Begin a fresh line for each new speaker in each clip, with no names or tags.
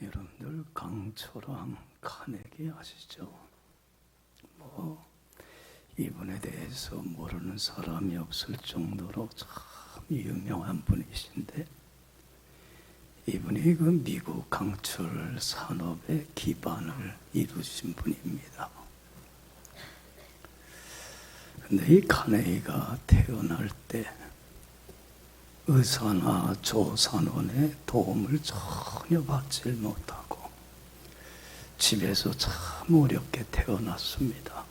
여러분들 강철왕 카네기 아시죠? 이분에 대해서 모르는 사람이 없을 정도로 참 유명한 분이신데, 이분이 그 미국 강철 산업의 기반을 이루신 분입니다. 근데 이 카네기가 태어날 때 의사나 조산원의 도움을 전혀 받지 못하고 집에서 참 어렵게 태어났습니다.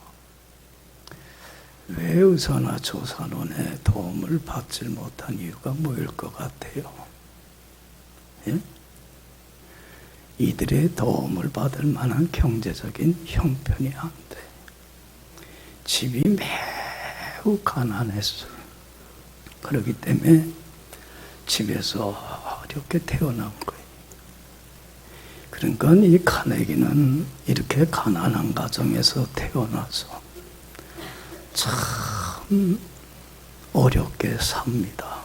왜 의사나 조산원의 도움을 받지 못한 이유가 뭐일 것 같아요? 예? 이들의 도움을 받을 만한 경제적인 형편이 안 돼. 집이 매우 가난했어요. 그렇기 때문에 집에서 어렵게 태어난 거예요. 그러니까 이 카네기는 이렇게 가난한 가정에서 태어나서 참 어렵게 삽니다.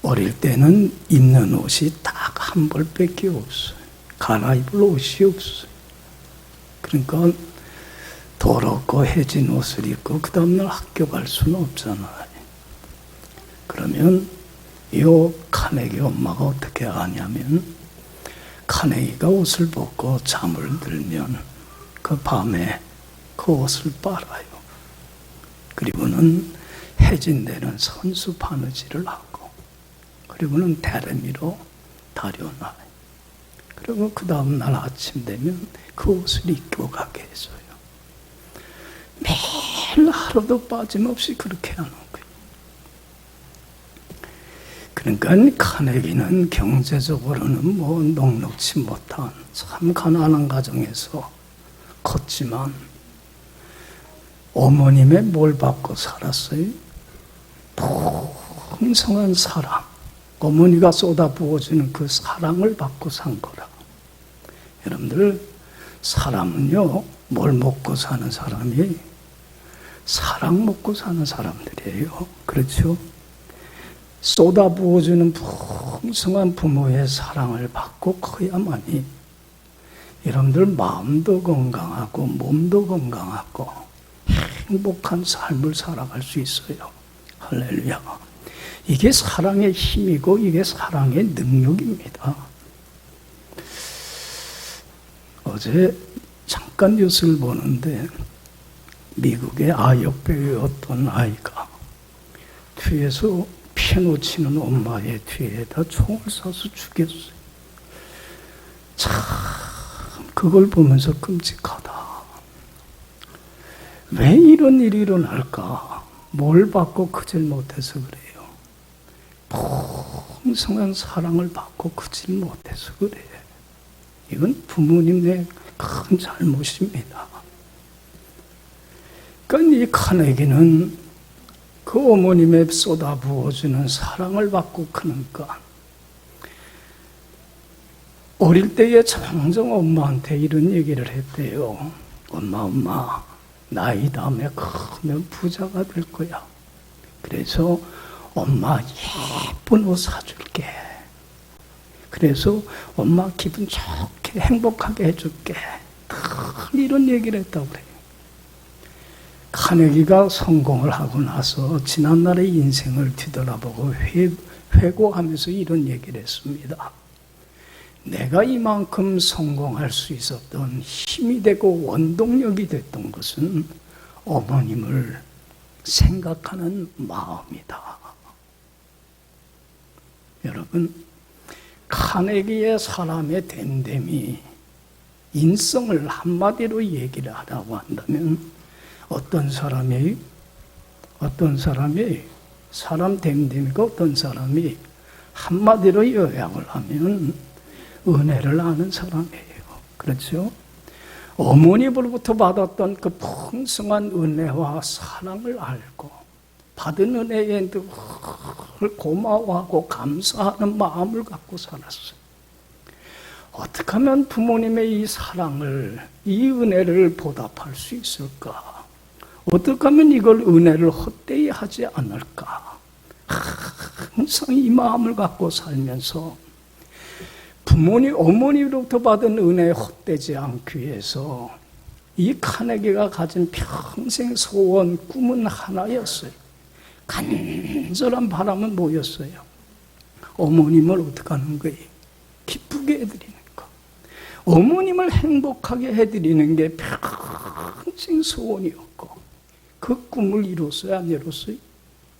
어릴 때는 입는 옷이 딱 한 벌밖에 없어요. 갈아입을 옷이 없어요. 그러니까 더럽고 해진 옷을 입고 그 다음날 학교 갈 수는 없잖아요. 그러면 이 카네기 엄마가 어떻게 하냐면, 카네기가 옷을 벗고 잠을 들면 그 밤에 그 옷을 빨아요. 그리고는 해진 데는 선수 바느질을 하고, 그리고는 다리미로 다려놔요. 그리고 그 다음날 아침 되면 그 옷을 입고 가게 해줘요. 매일 하루도 빠짐없이 그렇게 하는 거예요. 그러니까 카네기는 경제적으로는 넉넉지 못한 참 가난한 가정에서 컸지만 어머님의 뭘 받고 살았어요? 풍성한 사랑, 어머니가 쏟아부어주는 그 사랑을 받고 산 거라. 여러분들, 사람은요, 뭘 먹고 사는 사람이? 사랑 먹고 사는 사람들이에요. 그렇죠? 쏟아부어주는 풍성한 부모의 사랑을 받고 커야만이 여러분들 마음도 건강하고 몸도 건강하고 행복한 삶을 살아갈 수 있어요. 할렐루야. 이게 사랑의 힘이고 이게 사랑의 능력입니다. 어제 잠깐 뉴스를 보는데 미국의 아역배우의 어떤 아이가 뒤에서 피아노 치는 엄마의 뒤에다 총을 쏴서 죽였어요. 참 그걸 보면서 끔찍하다. 왜 이런 일이 일어날까? 뭘 받고 크질 못해서 그래요. 풍성한 사랑을 받고 크질 못해서 그래. 이건 부모님의 큰 잘못입니다. 그러니까 이 카네기는 그 어머님의 쏟아부어주는 사랑을 받고 크니까 어릴 때에 정정 엄마한테 이런 얘기를 했대요. 엄마, 나이 다음에 크면 부자가 될 거야. 그래서 엄마 예쁜 옷 사줄게. 그래서 엄마 기분 좋게 행복하게 해줄게. 이런 얘기를 했다고 그래요. 카네기가 성공을 하고 나서 지난날의 인생을 뒤돌아보고 회고하면서 이런 얘기를 했습니다. 내가 이만큼 성공할 수 있었던 힘이 되고 원동력이 됐던 것은 어머님을 생각하는 마음이다. 여러분, 카네기의 사람의 됨됨이, 인성을 한마디로 얘기를 하라고 한다면 어떤 사람이 사람 됨됨이가 어떤 사람이 한마디로 요약을 하면 은혜를 아는 사람이에요. 그렇죠? 어머니로부터 받았던 그 풍성한 은혜와 사랑을 알고 받은 은혜에 고마워하고 감사하는 마음을 갖고 살았어요. 어떻게 하면 부모님의 이 사랑을, 이 은혜를 보답할 수 있을까? 어떻게 하면 이걸 은혜를 헛되이 하지 않을까? 항상 이 마음을 갖고 살면서 어머니로부터 받은 은혜에 헛되지 않기 위해서 이 카네기가 가진 평생 소원, 꿈은 하나였어요. 간절한 바람은 뭐였어요? 어머님을 어떻게 하는 거예요? 기쁘게 해드리는 거. 어머님을 행복하게 해드리는 게 평생 소원이었고, 그 꿈을 이뤘어요, 안 이뤘어요?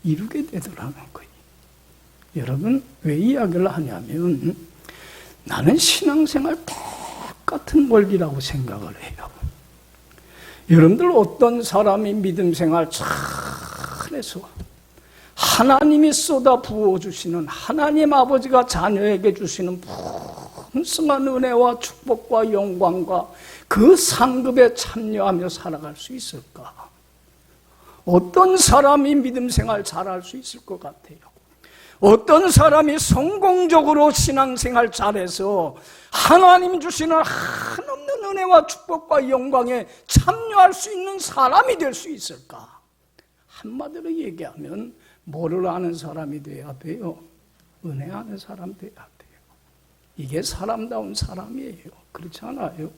이루게 되더라는 거예요. 여러분, 왜 이야기를 하냐면, 나는 신앙생활 똑같은 원리라고 생각을 해요. 여러분들 어떤 사람이 믿음생활 잘해서 하나님이 쏟아 부어주시는, 하나님 아버지가 자녀에게 주시는 풍성한 은혜와 축복과 영광과 그 상급에 참여하며 살아갈 수 있을까? 어떤 사람이 믿음생활 잘할 수 있을 것 같아요? 어떤 사람이 성공적으로 신앙생활 잘해서 하나님이 주시는 한없는 은혜와 축복과 영광에 참여할 수 있는 사람이 될 수 있을까? 한마디로 얘기하면 뭐를 아는 사람이 돼야 돼요? 은혜 아는 사람 돼야 돼요. 이게 사람다운 사람이에요. 그렇지 않아요?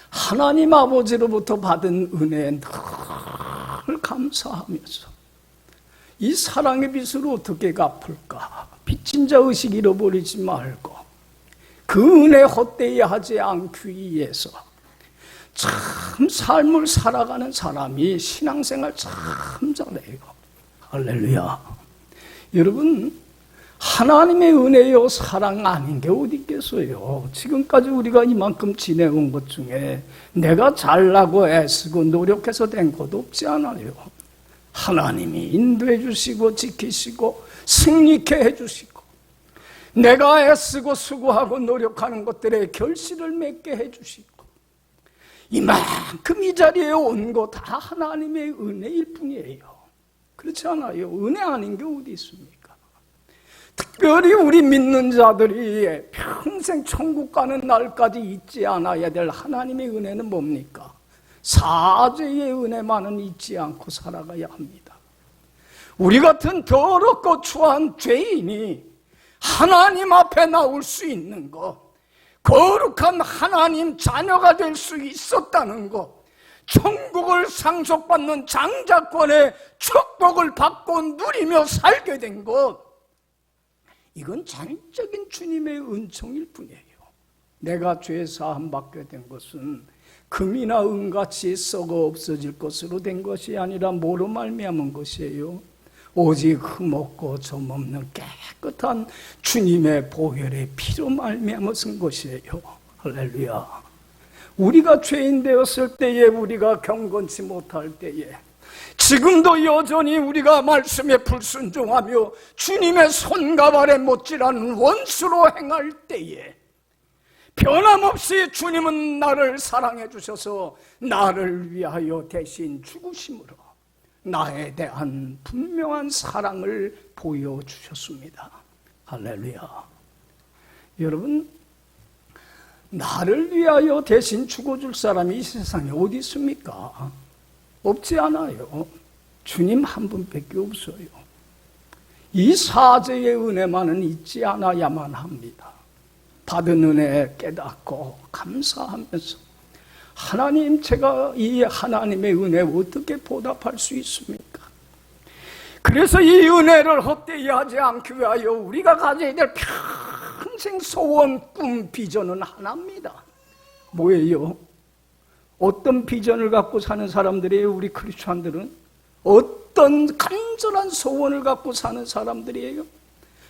하나님 아버지로부터 받은 은혜에 늘 감사하면서 이 사랑의 빚을 어떻게 갚을까? 빚진 자 의식 잃어버리지 말고 그 은혜 헛되이 하지 않기 위해서 참 삶을 살아가는 사람이 신앙생활 참 잘해요. 할렐루야. 여러분, 하나님의 은혜요 사랑 아닌 게 어디 있겠어요? 지금까지 우리가 이만큼 지내온 것 중에 내가 잘나고 애쓰고 노력해서 된 것도 없지 않아요. 하나님이 인도해 주시고 지키시고 승리케 해 주시고 내가 애쓰고 수고하고 노력하는 것들에 결실을 맺게 해 주시고 이만큼 이 자리에 온 거 다 하나님의 은혜일 뿐이에요. 그렇지 않아요? 은혜 아닌 게 어디 있습니까? 특별히 우리 믿는 자들이 평생 천국 가는 날까지 잊지 않아야 될 하나님의 은혜는 뭡니까? 사죄의 은혜만은 잊지 않고 살아가야 합니다. 우리 같은 더럽고 추한 죄인이 하나님 앞에 나올 수 있는 것, 거룩한 하나님 자녀가 될 수 있었다는 것, 천국을 상속받는 장자권의 축복을 받고 누리며 살게 된 것, 이건 전적인 주님의 은총일 뿐이에요. 내가 죄 사함 받게 된 것은 금이나 은같이 썩어 없어질 것으로 된 것이 아니라 뭐로 말미암은 것이에요? 오직 흠없고 점없는 깨끗한 주님의 보혈의 피로 말미암아 쓴 것이에요. 할렐루야. 우리가 죄인 되었을 때에, 우리가 경건치 못할 때에, 지금도 여전히 우리가 말씀에 불순종하며 주님의 손과 발에 못질하는 원수로 행할 때에 변함없이 주님은 나를 사랑해 주셔서 나를 위하여 대신 죽으심으로 나에 대한 분명한 사랑을 보여주셨습니다. 할렐루야. 여러분, 나를 위하여 대신 죽어줄 사람이 이 세상에 어디 있습니까? 없지 않아요. 주님 한 분밖에 없어요. 이 사죄의 은혜만은 잊지 않아야만 합니다. 받은 은혜 깨닫고 감사하면서 하나님, 제가 이 하나님의 은혜 어떻게 보답할 수 있습니까? 그래서 이 은혜를 헛되이 하지 않기 위하여 우리가 가져야 될 평생 소원, 꿈, 비전은 하나입니다. 뭐예요? 어떤 비전을 갖고 사는 사람들이에요? 우리 크리스찬들은 어떤 간절한 소원을 갖고 사는 사람들이에요?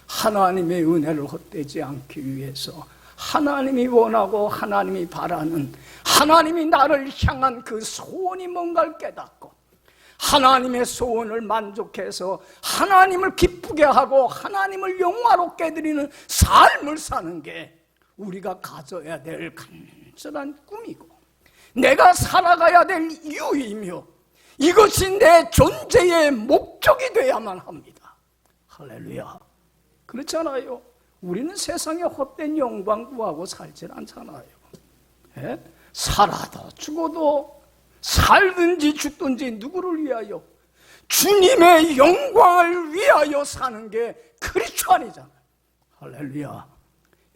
하나님의 은혜를 헛되지 않기 위해서 하나님이 원하고 하나님이 바라는, 하나님이 나를 향한 그 소원이 뭔가를 깨닫고 하나님의 소원을 만족해서 하나님을 기쁘게 하고 하나님을 영화롭게 드리는 삶을 사는 게 우리가 가져야 될 간절한 꿈이고 내가 살아가야 될 이유이며 이것이 내 존재의 목적이 되어야만 합니다. 할렐루야. 그렇잖아요. 우리는 세상에 헛된 영광 구하고 살질 않잖아요. 예? 살아도 죽어도 살든지 죽든지 누구를 위하여? 주님의 영광을 위하여 사는 게 크리스찬이잖아요. 할렐루야.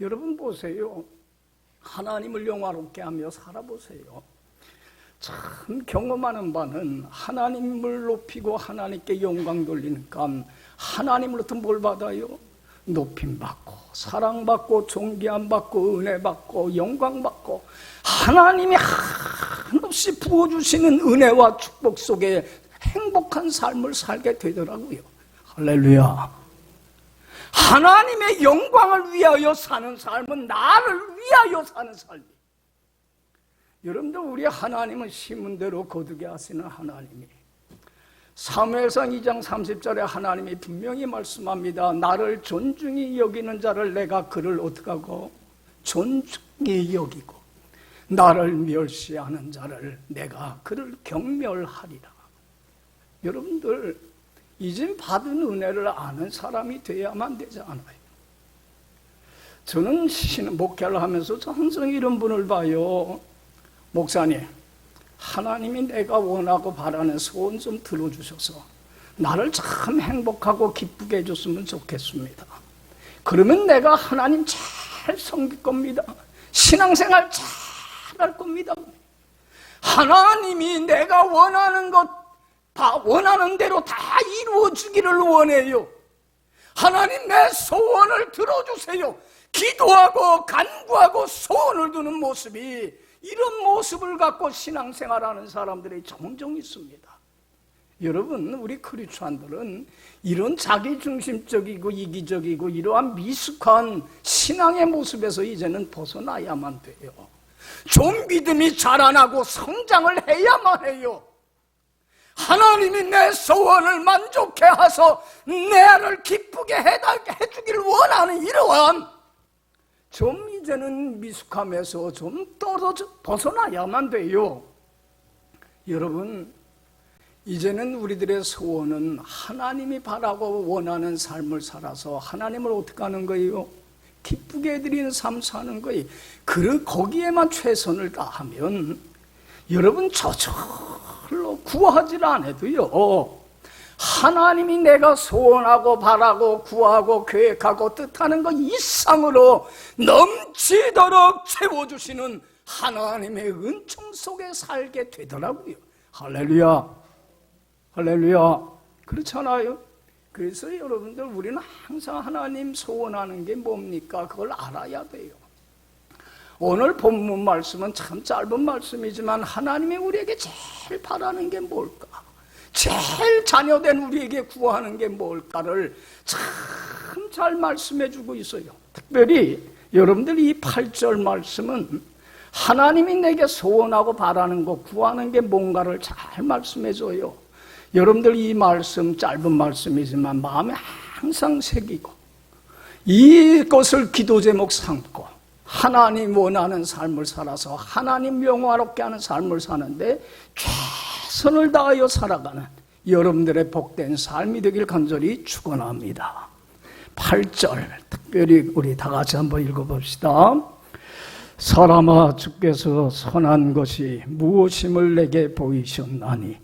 여러분 보세요. 하나님을 영화롭게 하며 살아보세요. 참 경험하는 바는 하나님을 높이고 하나님께 영광 돌리니까 하나님으로부터 뭘 받아요? 높임받고 사랑받고 존귀함받고 은혜받고 영광받고 하나님이 한없이 부어주시는 은혜와 축복 속에 행복한 삶을 살게 되더라고요. 할렐루야. 하나님의 영광을 위하여 사는 삶은 나를 위하여 사는 삶이에요. 여러분들, 우리 하나님은 심은 대로 거두게 하시는 하나님이, 사무엘상 2장 30절에 하나님이 분명히 말씀합니다. 나를 존중히 여기는 자를 내가 그를 어떻게 하고 존중히 여기고 나를 멸시하는 자를 내가 그를 경멸하리라. 여러분들, 이젠 받은 은혜를 아는 사람이 되어야만 되지 않아요? 저는 목회를 하면서 항상 이런 분을 봐요. 목사님, 하나님이 내가 원하고 바라는 소원 좀 들어주셔서 나를 참 행복하고 기쁘게 해줬으면 좋겠습니다. 그러면 내가 하나님 잘 섬길 겁니다. 신앙생활 잘 할 겁니다. 하나님이 내가 원하는 것 원하는 대로 다 이루어주기를 원해요. 하나님, 내 소원을 들어주세요. 기도하고 간구하고 소원을 두는 모습이, 이런 모습을 갖고 신앙생활하는 사람들이 종종 있습니다. 여러분, 우리 크리스찬들은 이런 자기중심적이고 이기적이고 이러한 미숙한 신앙의 모습에서 이제는 벗어나야만 돼요. 좀 믿음이 자라나고 성장을 해야만 해요. 하나님이 내 소원을 만족해 하소 나를 기쁘게 해주기를 원하는 이러한 좀 이제는 미숙함에서 좀 떨어져 벗어나야만 돼요. 여러분, 이제는 우리들의 소원은 하나님이 바라고 원하는 삶을 살아서 하나님을 어떻게 하는 거예요? 기쁘게 해드리는 삶 사는 거예요. 거기에만 최선을 다하면 여러분 저절로 구하지 않아도요, 하나님이 내가 소원하고 바라고 구하고 계획하고 뜻하는 것 이상으로 넘치도록 채워주시는 하나님의 은총 속에 살게 되더라고요. 할렐루야, 할렐루야. 그렇잖아요. 그래서 여러분들, 우리는 항상 하나님 소원하는 게 뭡니까? 그걸 알아야 돼요. 오늘 본문 말씀은 참 짧은 말씀이지만 하나님이 우리에게 제일 바라는 게 뭘까? 제일 자녀된 우리에게 구하는 게 뭘까를 참 잘 말씀해 주고 있어요. 특별히 여러분들 이 8절 말씀은 하나님이 내게 소원하고 바라는 거, 구하는 게 뭔가를 잘 말씀해 줘요. 여러분들 이 말씀, 짧은 말씀이지만 마음에 항상 새기고 이것을 기도 제목 삼고 하나님 원하는 삶을 살아서 하나님 영화롭게 하는 삶을 사는데 최선을 다하여 살아가는 여러분들의 복된 삶이 되길 간절히 축원합니다. 8절 특별히 우리 다 같이 한번 읽어봅시다. 사람아, 주께서 선한 것이 무엇임을 내게 보이셨나니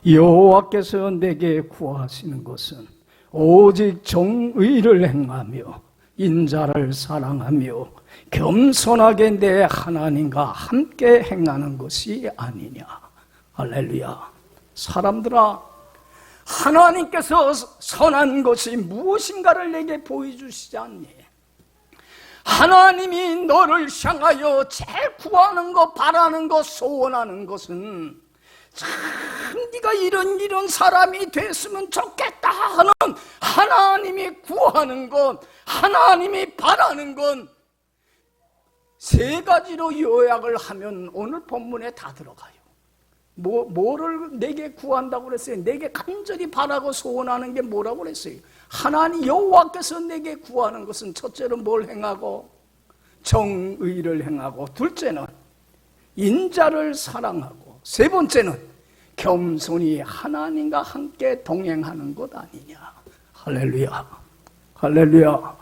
여호와께서 내게 구하시는 것은 오직 정의를 행하며 인자를 사랑하며 겸손하게 내 하나님과 함께 행하는 것이 아니냐. 할렐루야. 사람들아, 하나님께서 선한 것이 무엇인가를 내게 보여주시지 않니? 하나님이 너를 향하여 제일 구하는 것, 바라는 것, 소원하는 것은 참 네가 이런 사람이 됐으면 좋겠다 하는 하나님이 구하는 것, 하나님이 바라는 것, 세 가지로 요약을 하면 오늘 본문에 다 들어가요. 뭐를 내게 구한다고 그랬어요? 내게 간절히 바라고 소원하는 게 뭐라고 그랬어요? 하나님 여호와께서 내게 구하는 것은 첫째로 뭘 행하고? 정의를 행하고, 둘째는 인자를 사랑하고, 세 번째는 겸손히 하나님과 함께 동행하는 것 아니냐. 할렐루야, 할렐루야.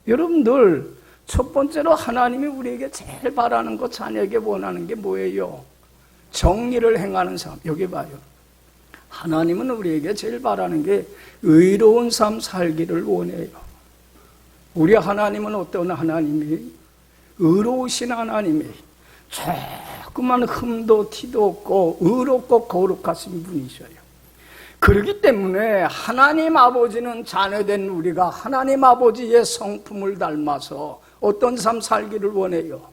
여러분들, 첫 번째로 하나님이 우리에게 제일 바라는 것, 자녀에게 원하는 게 뭐예요? 정의를 행하는 삶. 여기 봐요. 하나님은 우리에게 제일 바라는 게 의로운 삶 살기를 원해요. 우리 하나님은 어떤 하나님이에요? 의로우신 하나님이에요. 조그만 흠도 티도 없고 의롭고 거룩하신 분이셔요. 그렇기 때문에 하나님 아버지는 자녀된 우리가 하나님 아버지의 성품을 닮아서 어떤 삶 살기를 원해요?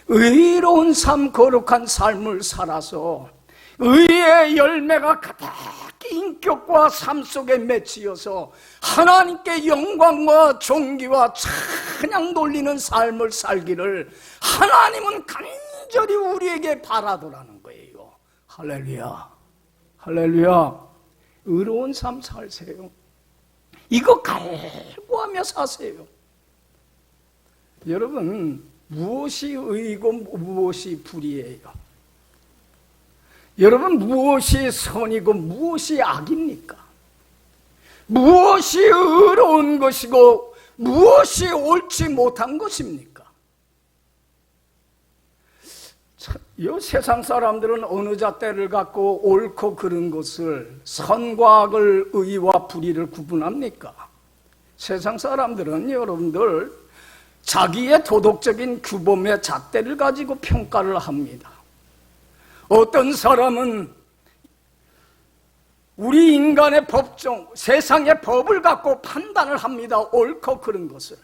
의로운 삶, 거룩한 삶을 살아서 의의 열매가 가득히 인격과 삶 속에 맺히어서 하나님께 영광과 존귀와 찬양 돌리는 삶을 살기를 하나님은 간절히 우리에게 바라더라는 거예요. 할렐루야, 할렐루야. 의로운 삶 살세요. 이거 갈구하며 사세요. 여러분, 무엇이 의이고 무엇이 불의예요? 여러분, 무엇이 선이고 무엇이 악입니까? 무엇이 의로운 것이고 무엇이 옳지 못한 것입니까? 이 세상 사람들은 어느 잣대를 갖고 옳고 그른 것을, 선과 악을, 의와 불의를 구분합니까? 세상 사람들은 여러분들 자기의 도덕적인 규범의 잣대를 가지고 평가를 합니다. 어떤 사람은 우리 인간의 법정, 세상의 법을 갖고 판단을 합니다. 옳고 그른 것을.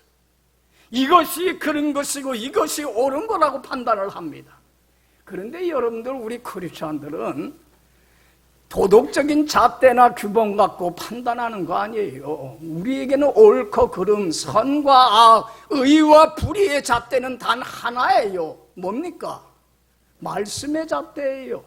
이것이 그른 것이고 이것이 옳은 거라고 판단을 합니다. 그런데 여러분들, 우리 크리스천들은 도덕적인 잣대나 규범 갖고 판단하는 거 아니에요. 우리에게는 옳고 그름, 선과 악, 의와 불의의 잣대는 단 하나예요. 뭡니까? 말씀의 잣대예요.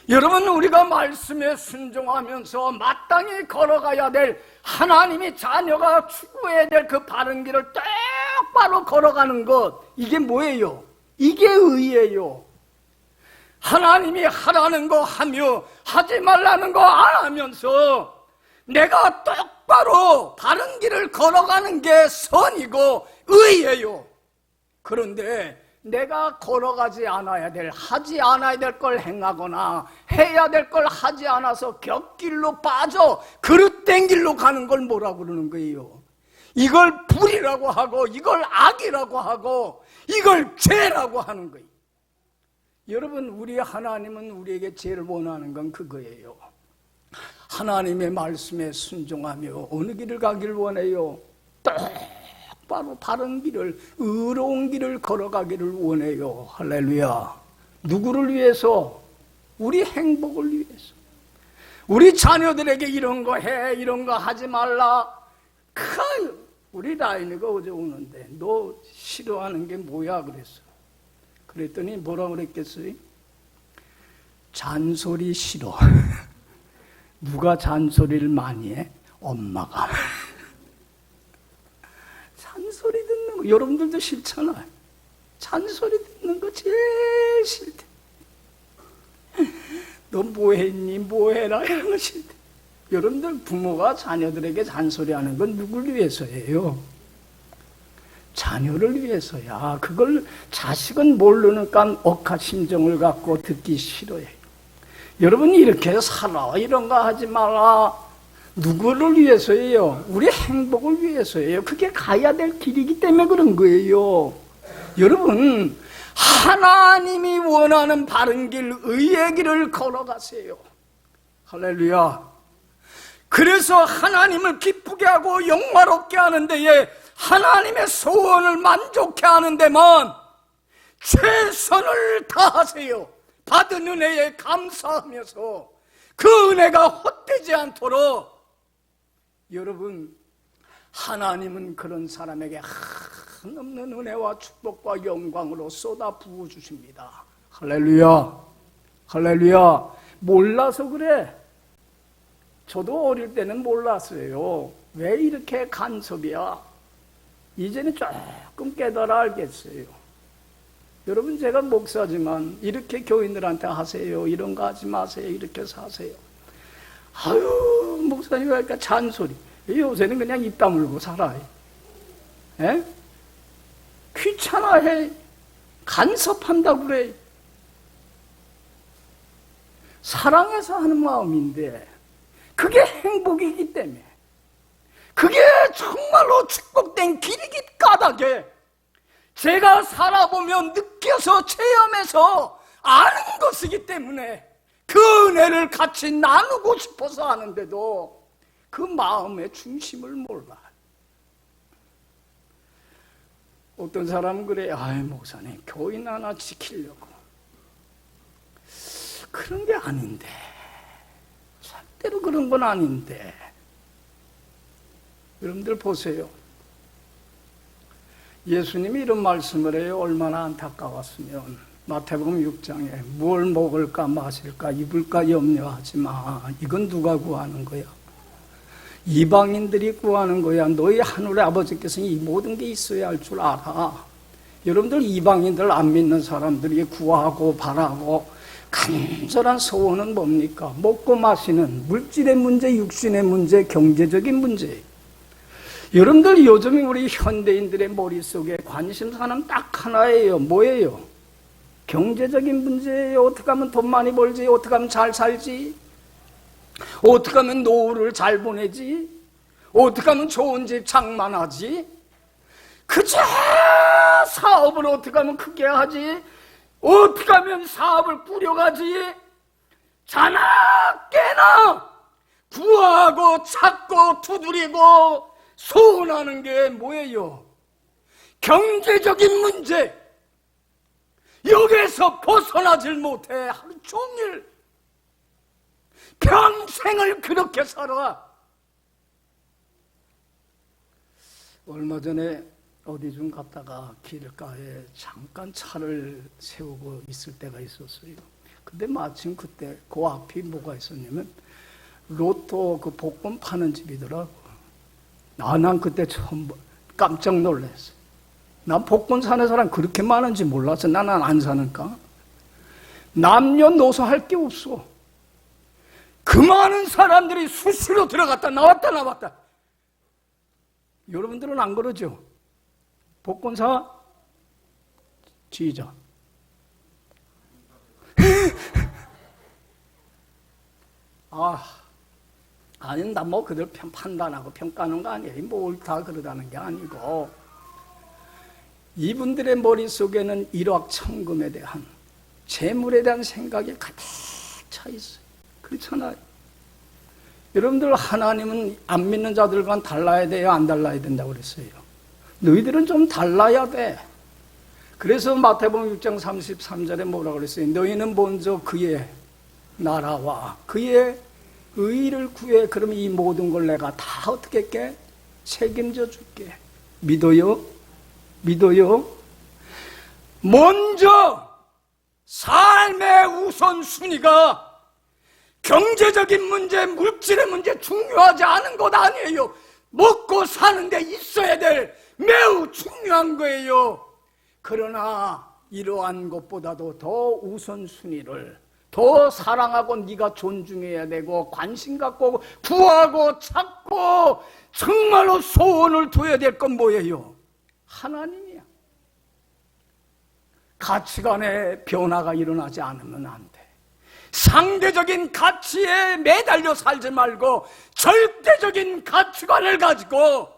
여러분, 우리가 말씀에 순종하면서 마땅히 걸어가야 될, 하나님이 자녀가 추구해야 될 그 바른 길을 똑바로 걸어가는 것, 이게 뭐예요? 이게 의예요. 하나님이 하라는 거 하며 하지 말라는 거 안 하면서 내가 똑바로 바른 길을 걸어가는 게 선이고 의예요. 그런데 내가 걸어가지 않아야 될, 하지 않아야 될 걸 행하거나 해야 될 걸 하지 않아서 곁길로 빠져 그릇된 길로 가는 걸 뭐라고 그러는 거예요? 이걸 불이라고 하고, 이걸 악이라고 하고, 이걸 죄라고 하는 거예요. 여러분, 우리 하나님은 우리에게 제일 원하는 건 그거예요. 하나님의 말씀에 순종하며 어느 길을 가기를 원해요? 똑바로 바른 길을, 의로운 길을 걸어가기를 원해요. 할렐루야. 누구를 위해서? 우리 행복을 위해서. 우리 자녀들에게 이런 거 해, 이런 거 하지 말라. 우리 라인이가 어제 오는데 너 싫어하는 게 뭐야 그랬어. 그랬더니 뭐라 그랬겠어요? 잔소리 싫어. 누가 잔소리를 많이 해? 엄마가. 잔소리 듣는 거 여러분들도 싫잖아요. 잔소리 듣는 거 제일 싫대. 너 뭐 했니? 뭐 해라 이런 거 싫대. 여러분들, 부모가 자녀들에게 잔소리하는 건 누굴 위해서예요? 자녀를 위해서야. 그걸 자식은 모르니까 억하심정을 갖고 듣기 싫어해요. 여러분이 이렇게 살아, 이런 거 하지 마라. 누구를 위해서예요? 우리 행복을 위해서예요. 그게 가야 될 길이기 때문에 그런 거예요. 여러분, 하나님이 원하는 바른 길, 의의 길을 걸어가세요. 할렐루야. 그래서 하나님을 기쁘게 하고 영화롭게 하는 데에, 하나님의 소원을 만족해 하는 데만 최선을 다하세요. 받은 은혜에 감사하면서 그 은혜가 헛되지 않도록. 여러분, 하나님은 그런 사람에게 한없는 은혜와 축복과 영광으로 쏟아 부어주십니다. 할렐루야, 할렐루야. 몰라서 그래. 저도 어릴 때는 몰랐어요. 왜 이렇게 간섭이야? 이제는 조금 깨달아 알겠어요. 여러분, 제가 목사지만 이렇게 교인들한테 하세요, 이런 거 하지 마세요, 이렇게 사세요. 아유, 목사님 왜 이렇게 잔소리. 요새는 그냥 입 다물고 살아요. 에? 귀찮아해. 간섭한다고 그래. 사랑해서 하는 마음인데 그게 행복이기 때문에, 그게 정말로 축복된 길이기 까닭에 제가 살아보며 느껴서 체험해서 아는 것이기 때문에 그 은혜를 같이 나누고 싶어서 하는데도 그 마음의 중심을 몰라. 어떤 사람은 그래, 아이 목사님 교인 하나 지키려고. 그런 게 아닌데, 절대로 그런 건 아닌데. 여러분들 보세요. 예수님이 이런 말씀을 해요. 얼마나 안타까웠으면. 마태복음 6장에 뭘 먹을까 마실까 입을까 염려하지 마. 이건 누가 구하는 거야? 이방인들이 구하는 거야. 너희 하늘의 아버지께서는 이 모든 게 있어야 할 줄 알아. 여러분들 이방인들 안 믿는 사람들이 구하고 바라고 간절한 소원은 뭡니까? 먹고 마시는 물질의 문제, 육신의 문제, 경제적인 문제. 여러분들 요즘 우리 현대인들의 머릿속에 관심사는 딱 하나예요. 뭐예요? 경제적인 문제예요. 어떻게 하면 돈 많이 벌지? 어떻게 하면 잘 살지? 어떻게 하면 노후를 잘 보내지? 어떻게 하면 좋은 집 장만하지? 그저 사업을 어떻게 하면 크게 하지? 어떻게 하면 사업을 꾸려가지? 자나 깨나 구하고 찾고 두드리고 소원하는 게 뭐예요? 경제적인 문제. 여기에서 벗어나질 못해. 하루 종일 평생을 그렇게 살아. 얼마 전에 어디 좀 갔다가 길가에 잠깐 차를 세우고 있을 때가 있었어요. 근데 마침 그때 그 앞이 뭐가 있었냐면 로또 그 복권 파는 집이더라고. 난 그때 처음 깜짝 놀랐어. 난 복권 사는 사람 그렇게 많은지 몰랐어. 나는 안 사니까. 남녀노소 할 게 없어. 그 많은 사람들이 수시로 들어갔다 나왔다 나왔다. 여러분들은 안 그러죠? 복권사 지휘자. 아니, 나 뭐 그들 판단하고 평가하는 거 아니에요. 뭘 다 그러다는 게 아니고. 이분들의 머릿속에는 일확천금에 대한, 재물에 대한 생각이 가득 차 있어요. 그렇잖아요. 여러분들 하나님은 안 믿는 자들과는 달라야 돼요? 안 달라야 된다고 그랬어요? 너희들은 좀 달라야 돼. 그래서 마태복음 6장 33절에 뭐라고 그랬어요? 너희는 먼저 그의 나라와 그의 의를 구해. 그러면 이 모든 걸 내가 다 어떻게 할게? 책임져 줄게. 믿어요? 믿어요? 먼저 삶의 우선순위가 경제적인 문제, 물질의 문제 중요하지 않은 것 아니에요. 먹고 사는데 있어야 될 매우 중요한 거예요. 그러나 이러한 것보다도 더 우선순위를 더 사랑하고 네가 존중해야 되고 관심 갖고 구하고 찾고 정말로 소원을 둬야 될 건 뭐예요? 하나님이야. 가치관의 변화가 일어나지 않으면 안 돼. 상대적인 가치에 매달려 살지 말고 절대적인 가치관을 가지고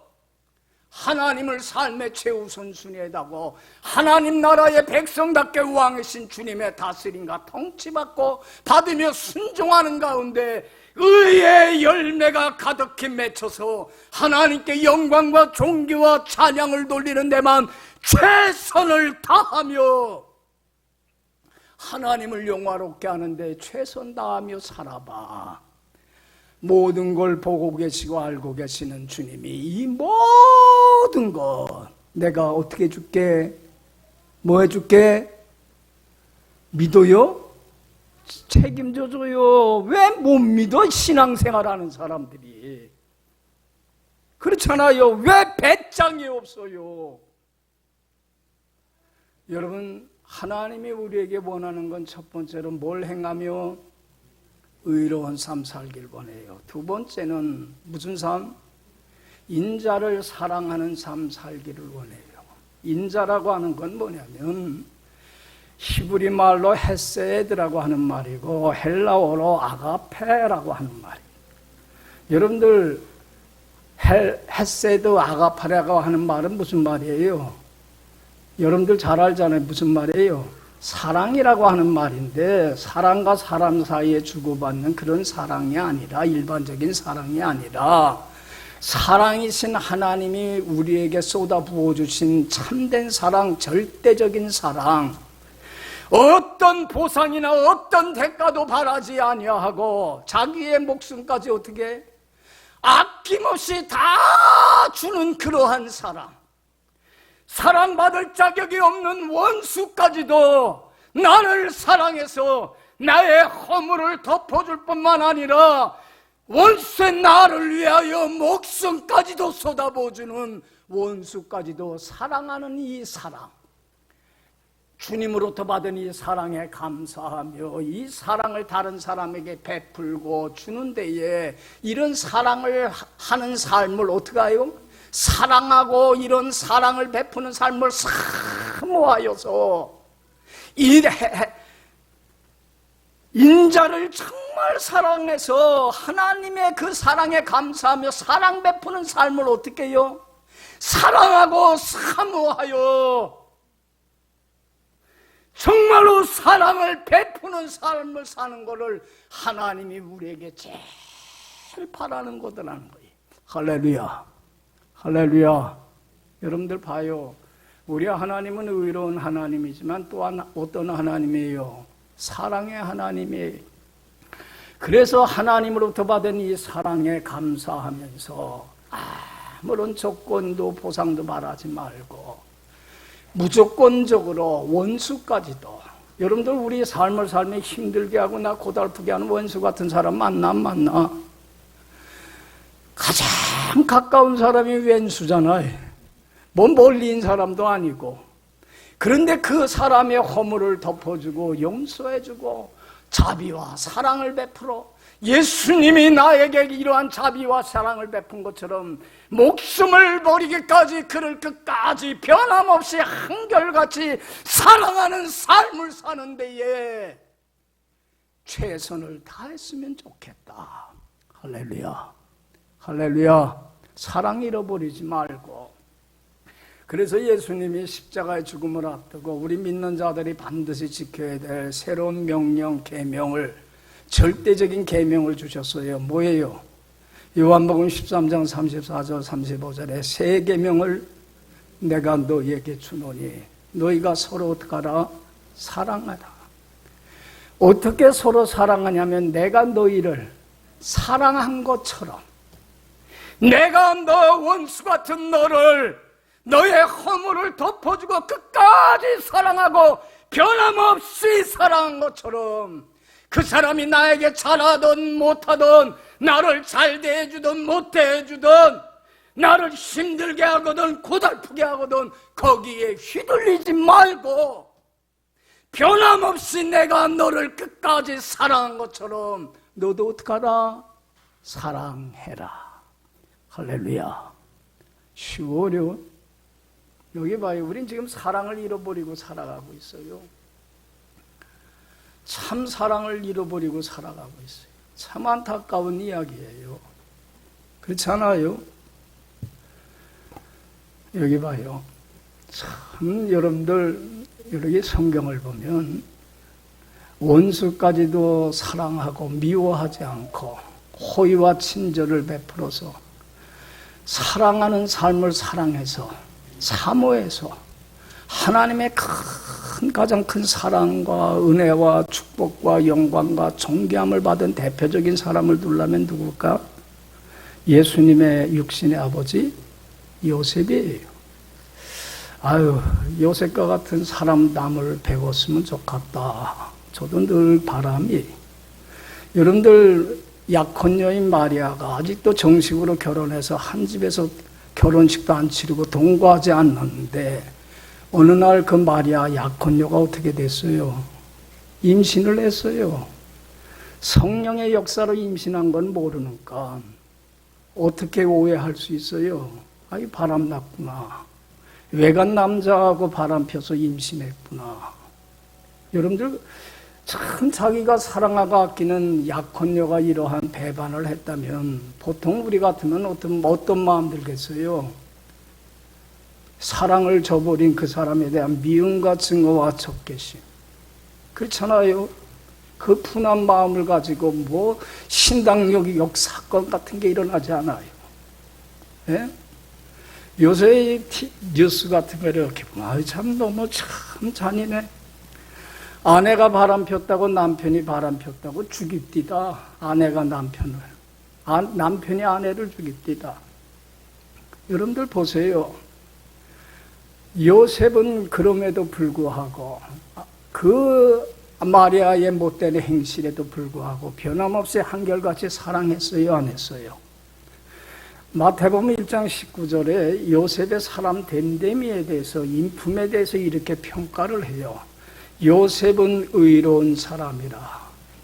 하나님을 삶의 최우선순위에 다고 하나님 나라의 백성답게 왕이신 주님의 다스림과 통치받고 받으며 순종하는 가운데 의의 열매가 가득히 맺혀서 하나님께 영광과 존귀와 찬양을 돌리는 데만 최선을 다하며 하나님을 영화롭게 하는데 최선 다하며 살아봐. 모든 걸 보고 계시고 알고 계시는 주님이 이 모든 것 내가 어떻게 해줄게? 뭐 해줄게? 믿어요? 책임져 줘요. 왜 못 믿어? 신앙생활하는 사람들이. 그렇잖아요. 왜 배짱이 없어요? 여러분, 하나님이 우리에게 원하는 건 첫 번째로 뭘 행하며? 의로운 삶 살길 원해요. 두 번째는 무슨 삶? 인자를 사랑하는 삶 살기를 원해요. 인자라고 하는 건 뭐냐면 히브리 말로 헤세드라고 하는 말이고 헬라어로 아가페라고 하는 말이에요. 여러분들 헤세드 아가파라고 하는 말은 무슨 말이에요? 여러분들 잘 알잖아요. 무슨 말이에요? 사랑이라고 하는 말인데, 사람과 사람 사이에 주고받는 그런 사랑이 아니라, 일반적인 사랑이 아니라, 사랑이신 하나님이 우리에게 쏟아부어 주신 참된 사랑, 절대적인 사랑, 어떤 보상이나 어떤 대가도 바라지 아니하고 자기의 목숨까지 어떻게 아낌없이 다 주는 그러한 사랑, 사랑받을 자격이 없는 원수까지도 나를 사랑해서 나의 허물을 덮어줄 뿐만 아니라 원수의 나를 위하여 목숨까지도 쏟아부어주는 원수까지도 사랑하는 이 사랑, 주님으로부터 받은 이 사랑에 감사하며 이 사랑을 다른 사람에게 베풀고 주는 데에 이런 사랑을 하는 삶을 어떻게 해요? 사랑하고 이런 사랑을 베푸는 삶을 사모하여서 인자를 정말 사랑해서 하나님의 그 사랑에 감사하며 사랑 베푸는 삶을 어떻게 해요? 사랑하고 사모하여 정말로 사랑을 베푸는 삶을 사는 것을 하나님이 우리에게 제일 바라는 거더라는 거예요. 할렐루야, 할렐루야. 여러분들 봐요. 우리 하나님은 의로운 하나님이지만 또한 어떤 하나님이에요? 사랑의 하나님이에요. 그래서 하나님으로부터 받은 이 사랑에 감사하면서 아무런 조건도 보상도 바라지 말고 무조건적으로 원수까지도, 여러분들 우리 삶을 살며 힘들게 하고 나 고달프게 하는 원수 같은 사람 만나 안 만나? 가장 가까운 사람이 왼수잖아요. 뭐 멀리인 사람도 아니고. 그런데 그 사람의 허물을 덮어주고 용서해주고 자비와 사랑을 베풀어 예수님이 나에게 이러한 자비와 사랑을 베푼 것처럼 목숨을 버리기까지 그를 끝까지 변함없이 한결같이 사랑하는 삶을 사는 데에 최선을 다했으면 좋겠다. 할렐루야, 할렐루야. 사랑 잃어버리지 말고. 그래서 예수님이 십자가의 죽음을 앞두고 우리 믿는 자들이 반드시 지켜야 될 새로운 명령, 계명을, 절대적인 계명을 주셨어요. 뭐예요? 요한복음 13장 34절 35절에 새 계명을 내가 너희에게 주노니 너희가 서로 어떻게 하라? 사랑하라. 어떻게 서로 사랑하냐면 내가 너희를 사랑한 것처럼, 내가 너 원수 같은 너를, 너의 허물을 덮어주고 끝까지 사랑하고 변함없이 사랑한 것처럼 그 사람이 나에게 잘하든 못하든, 나를 잘 대해주든 못 대해주든, 나를 힘들게 하거든 고달프게 하거든 거기에 휘둘리지 말고 변함없이 내가 너를 끝까지 사랑한 것처럼 너도 어떡하라? 사랑해라. 할렐루야. 쉬워요? 여기 봐요. 우린 지금 사랑을 잃어버리고 살아가고 있어요. 참 사랑을 잃어버리고 살아가고 있어요. 참 안타까운 이야기예요. 그렇잖아요? 여기 봐요. 참 여러분들 여기 성경을 보면 원수까지도 사랑하고 미워하지 않고 호의와 친절을 베풀어서 사랑하는 삶을 사랑해서 사모해서 하나님의 가장 큰 사랑과 은혜와 축복과 영광과 존귀함을 받은 대표적인 사람을 두려면 누굴까? 예수님의 육신의 아버지 요셉이에요. 아유, 요셉과 같은 사람 남을 배웠으면 좋겠다. 저도 늘 바람이. 여러분들 약혼 여인 마리아가 아직도 정식으로 결혼해서 한 집에서 결혼식도 안 치르고 동거하지 않는데 어느 날 그 마리아 약혼녀가 어떻게 됐어요? 임신을 했어요. 성령의 역사로 임신한 건 모르니까 어떻게 오해할 수 있어요? 아이 바람났구나. 외간 남자하고 바람 펴서 임신했구나. 여러분들 참 자기가 사랑하고 아끼는 약혼녀가 이러한 배반을 했다면 보통 우리 같으면 어떤 마음 들겠어요? 사랑을 저버린 그 사람에 대한 미움과 증오와 적개심. 그렇잖아요. 그 분한 마음을 가지고 뭐 신당역 사건 같은 게 일어나지 않아요. 예? 요새 뉴스 같은 거 이렇게 보면 참 너무 참 잔인해. 아내가 바람 폈다고 남편이 바람 폈다고 죽입디다. 아내가 남편을, 남편이 아내를 죽입디다. 여러분들 보세요. 요셉은 그럼에도 불구하고 그 마리아의 못된 행실에도 불구하고 변함없이 한결같이 사랑했어요, 안 했어요? 마태복음 1장 19절에 요셉의 사람 됨됨이에 대해서, 인품에 대해서 이렇게 평가를 해요. 요셉은 의로운 사람이라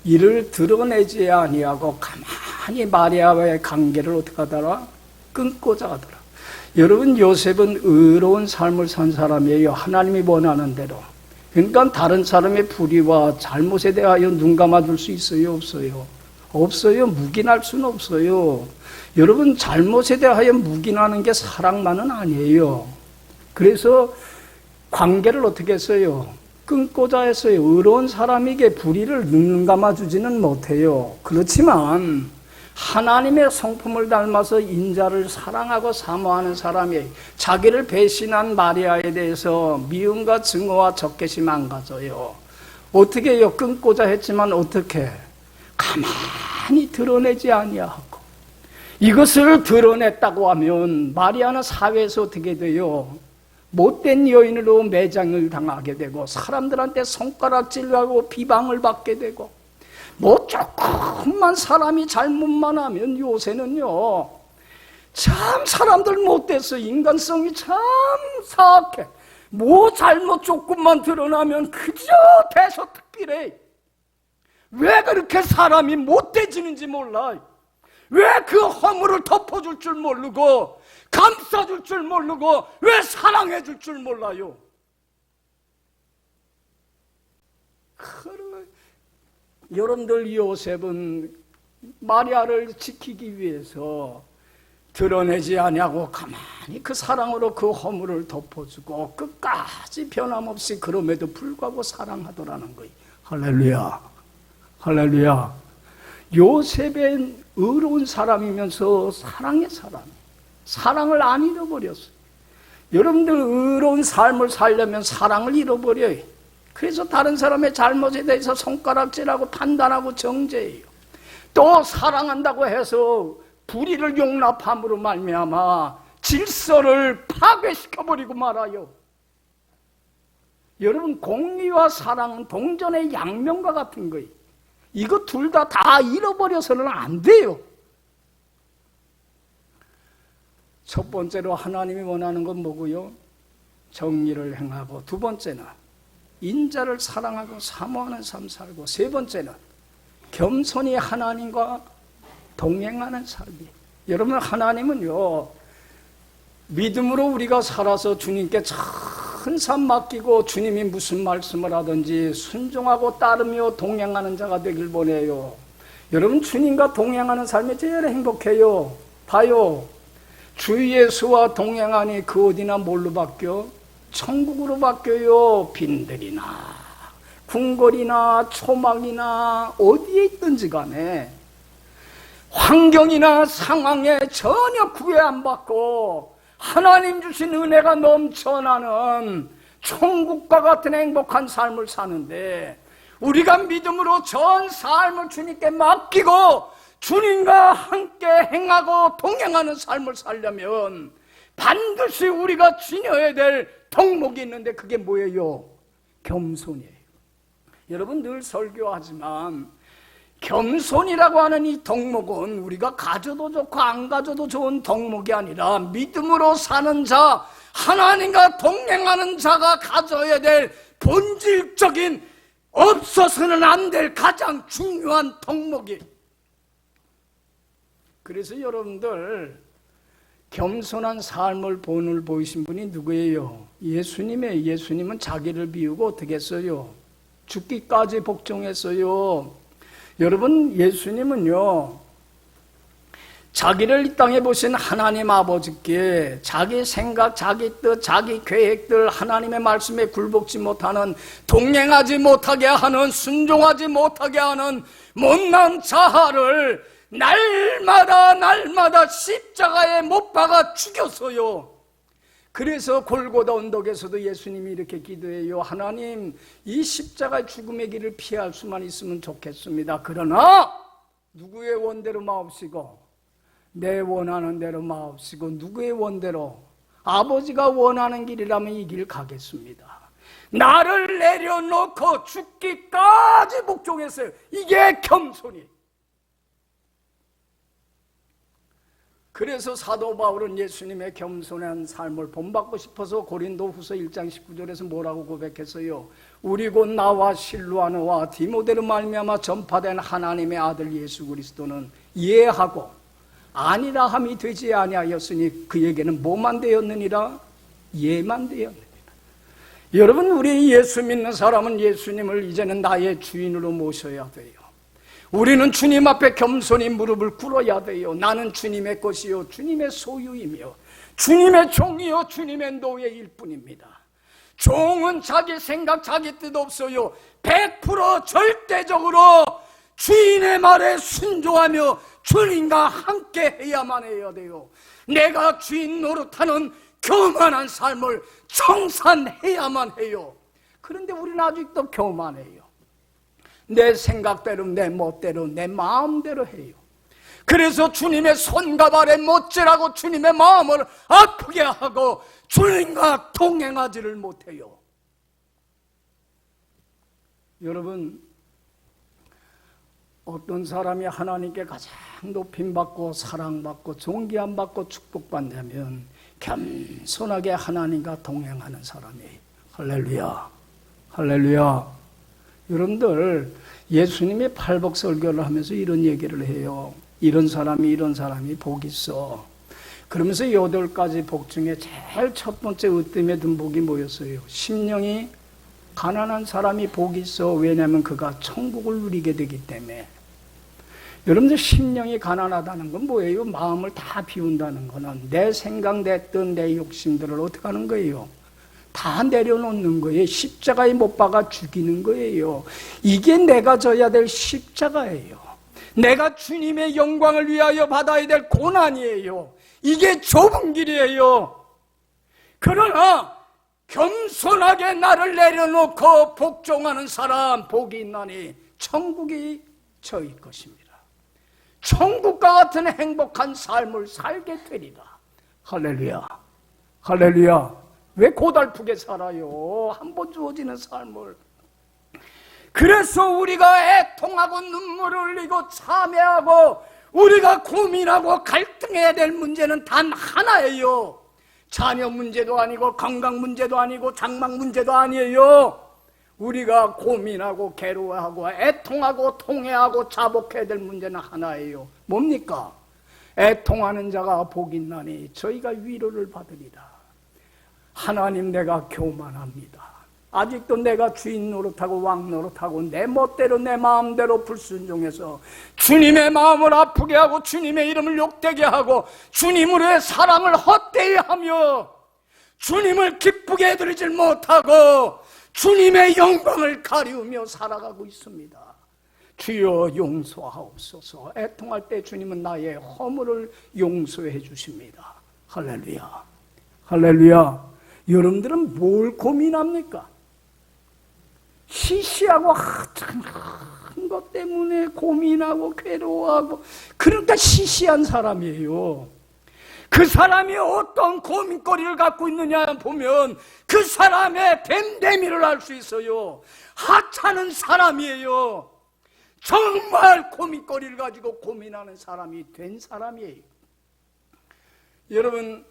이를 드러내지 아니하고 가만히 마리아와의 관계를 어떻게 하더라? 끊고자 하더라. 여러분, 요셉은 의로운 삶을 산 사람이에요. 하나님이 원하는 대로. 그러니까 다른 사람의 불의와 잘못에 대하여 눈 감아줄 수 있어요, 없어요? 없어요. 묵인할 수는 없어요. 여러분, 잘못에 대하여 묵인하는 게 사랑만은 아니에요. 그래서 관계를 어떻게 했어요? 끊고자 했어요. 의로운 사람에게 불의를 눈 감아주지는 못해요. 그렇지만 하나님의 성품을 닮아서 인자를 사랑하고 사모하는 사람이 자기를 배신한 마리아에 대해서 미움과 증오와 적개심 안 가져요. 어떻게 해요? 끊고자 했지만 어떻게? 가만히 드러내지 아니하고. 이것을 드러냈다고 하면 마리아는 사회에서 어떻게 돼요? 못된 여인으로 매장을 당하게 되고 사람들한테 손가락질하고 비방을 받게 되고, 뭐 조금만 사람이 잘못만 하면 요새는요 참 사람들 못돼서 인간성이 참 사악해. 뭐 잘못 조금만 드러나면 그저 대서특필해. 왜 그렇게 사람이 못돼지는지 몰라. 왜 그 허물을 덮어줄 줄 모르고 감싸줄 줄 모르고 왜 사랑해줄 줄 몰라요. 여러분들, 요셉은 마리아를 지키기 위해서 드러내지 아니하고 가만히 그 사랑으로 그 허물을 덮어주고 끝까지 변함없이 그럼에도 불구하고 사랑하더라는 거예요. 할렐루야, 할렐루야. 요셉은 의로운 사람이면서 사랑의 사람, 사랑을 안 잃어버렸어요. 여러분들, 의로운 삶을 살려면 사랑을 잃어버려요. 그래서 다른 사람의 잘못에 대해서 손가락질하고 판단하고 정죄해요. 또 사랑한다고 해서 불의를 용납함으로 말미암아 질서를 파괴시켜버리고 말아요. 여러분, 공의와 사랑은 동전의 양면과 같은 거예요. 이거 둘 다 잃어버려서는 안 돼요. 첫 번째로 하나님이 원하는 건 뭐고요? 정의를 행하고, 두 번째는 인자를 사랑하고 사모하는 삶 살고, 세 번째는 겸손히 하나님과 동행하는 삶이. 여러분, 하나님은요 믿음으로 우리가 살아서 주님께 큰 삶 맡기고 주님이 무슨 말씀을 하든지 순종하고 따르며 동행하는 자가 되길 원해요. 여러분, 주님과 동행하는 삶이 제일 행복해요. 봐요, 주 예수와 동행하니 그 어디나 뭘로 바뀌어? 천국으로 바뀌어요. 빈들이나 궁궐이나 초막이나 어디에 있든지 간에 환경이나 상황에 전혀 구애 안 받고 하나님 주신 은혜가 넘쳐나는 천국과 같은 행복한 삶을 사는데, 우리가 믿음으로 전 삶을 주님께 맡기고 주님과 함께 행하고 동행하는 삶을 살려면 반드시 우리가 지녀야 될 덕목이 있는데, 그게 뭐예요? 겸손이에요. 여러분, 늘 설교하지만 겸손이라고 하는 이 덕목은 우리가 가져도 좋고 안 가져도 좋은 덕목이 아니라 믿음으로 사는 자, 하나님과 동행하는 자가 가져야 될 본질적인, 없어서는 안 될 가장 중요한 덕목이에요. 그래서 여러분들, 겸손한 삶을 보이신 분이 누구예요? 예수님이에요. 예수님은 자기를 비우고 어떻게 했어요? 죽기까지 복종했어요. 여러분, 예수님은요, 자기를 이 땅에 보신 하나님 아버지께 자기 생각, 자기 뜻, 자기 계획들, 하나님의 말씀에 굴복지 못하는, 동행하지 못하게 하는, 순종하지 못하게 하는 못난 자아를 날마다 십자가에 못 박아 죽였어요. 그래서 골고다 언덕에서도 예수님이 이렇게 기도해요. 하나님, 이 십자가의 죽음의 길을 피할 수만 있으면 좋겠습니다. 그러나 누구의 원대로 마옵시고 내 원하는 대로 마옵시고, 누구의 원대로? 아버지가 원하는 길이라면 이 길 가겠습니다. 나를 내려놓고 죽기까지 복종했어요. 이게 겸손이. 그래서 사도 바울은 예수님의 겸손한 삶을 본받고 싶어서 고린도후서 1장 19절에서 뭐라고 고백했어요? 우리 곧 나와 실로아노와 디모데로 말미암아 전파된 하나님의 아들 예수 그리스도는 예하고 아니라 함이 되지 아니하였으니 그에게는 뭐만 되었느니라? 예만 되었느니라. 여러분, 우리 예수 믿는 사람은 예수님을 이제는 나의 주인으로 모셔야 돼요. 우리는 주님 앞에 겸손히 무릎을 꿇어야 돼요. 나는 주님의 것이요 주님의 소유이며 주님의 종이요 주님의 노예일 뿐입니다. 종은 자기 생각, 자기 뜻 없어요. 100% 절대적으로 주인의 말에 순종하며 주님과 함께 해야만 해야 돼요. 내가 주인 노릇하는 교만한 삶을 청산해야만 해요. 그런데 우리는 아직도 교만해요. 내 생각대로, 내 멋대로, 내 마음대로 해요. 그래서 주님의 손과 발에 못질하고 주님의 마음을 아프게 하고 주님과 동행하지를 못해요. 여러분, 어떤 사람이 하나님께 가장 높임받고 사랑받고 존귀함받고 축복받냐면 겸손하게 하나님과 동행하는 사람이에요. 할렐루야, 할렐루야. 여러분들, 예수님이 팔복설교를 하면서 이런 얘기를 해요. 이런 사람이 복이 있어. 그러면서 8가지 복 중에 제일 첫 번째 으뜸에 든 복이 뭐였어요? 심령이 가난한 사람이 복이 있어. 왜냐하면 그가 천국을 누리게 되기 때문에. 여러분들, 심령이 가난하다는 건 뭐예요? 마음을 다 비운다는 거는 내 생각, 내 뜻, 내 욕심들을 어떻게 하는 거예요? 다 내려놓는 거예요. 십자가에 못 박아 죽이는 거예요. 이게 내가 져야 될 십자가예요. 내가 주님의 영광을 위하여 받아야 될 고난이에요. 이게 좁은 길이에요. 그러나 겸손하게 나를 내려놓고 복종하는 사람 복이 있나니 천국이 저희 것입니다. 천국과 같은 행복한 삶을 살게 되리라. 할렐루야, 할렐루야. 왜 고달프게 살아요? 한 번 주어지는 삶을. 그래서 우리가 애통하고 눈물을 흘리고 참회하고 우리가 고민하고 갈등해야 될 문제는 단 하나예요. 자녀 문제도 아니고 건강 문제도 아니고 장막 문제도 아니에요. 우리가 고민하고 괴로워하고 애통하고 통회하고 자복해야 될 문제는 하나예요. 뭡니까? 애통하는 자가 복이 있나니 저희가 위로를 받으리라. 하나님, 내가 교만합니다. 아직도 내가 주인 노릇하고 왕 노릇하고 내 멋대로 내 마음대로 불순종해서 주님의 마음을 아프게 하고 주님의 이름을 욕되게 하고 주님으로의 사랑을 헛되이 하며 주님을 기쁘게 해드리질 못하고 주님의 영광을 가리우며 살아가고 있습니다. 주여 용서하옵소서. 애통할 때 주님은 나의 허물을 용서해 주십니다. 할렐루야, 할렐루야. 여러분들은 뭘 고민합니까? 시시하고 큰 것 때문에 고민하고 괴로워하고, 그러니까 시시한 사람이에요. 그 사람이 어떤 고민거리를 갖고 있느냐 보면 그 사람의 됨됨이를 알 수 있어요. 하찮은 사람이에요. 정말 고민거리를 가지고 고민하는 사람이 된 사람이에요. 여러분,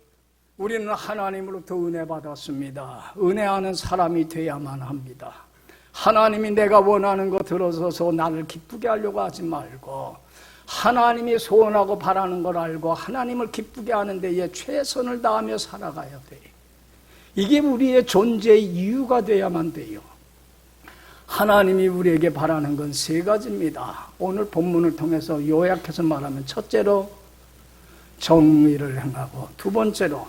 우리는 하나님으로부터 은혜 받았습니다. 은혜하는 사람이 돼야만 합니다. 하나님이 내가 원하는 거 들어서서 나를 기쁘게 하려고 하지 말고 하나님이 소원하고 바라는 걸 알고 하나님을 기쁘게 하는 데에 최선을 다하며 살아가야 돼요. 이게 우리의 존재의 이유가 돼야만 돼요. 하나님이 우리에게 바라는 건 세 가지입니다. 오늘 본문을 통해서 요약해서 말하면 첫째로 정의를 행하고, 두 번째로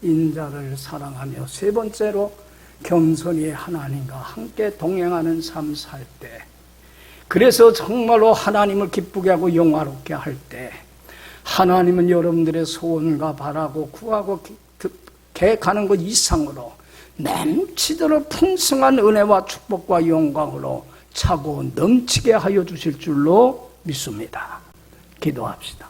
인자를 사랑하며, 세 번째로 겸손히 하나님과 함께 동행하는 삶 살 때, 그래서 정말로 하나님을 기쁘게 하고 영화롭게 할 때 하나님은 여러분들의 소원과 바라고 구하고 가는 것 이상으로 넘치도록 풍성한 은혜와 축복과 영광으로 차고 넘치게 하여 주실 줄로 믿습니다. 기도합시다.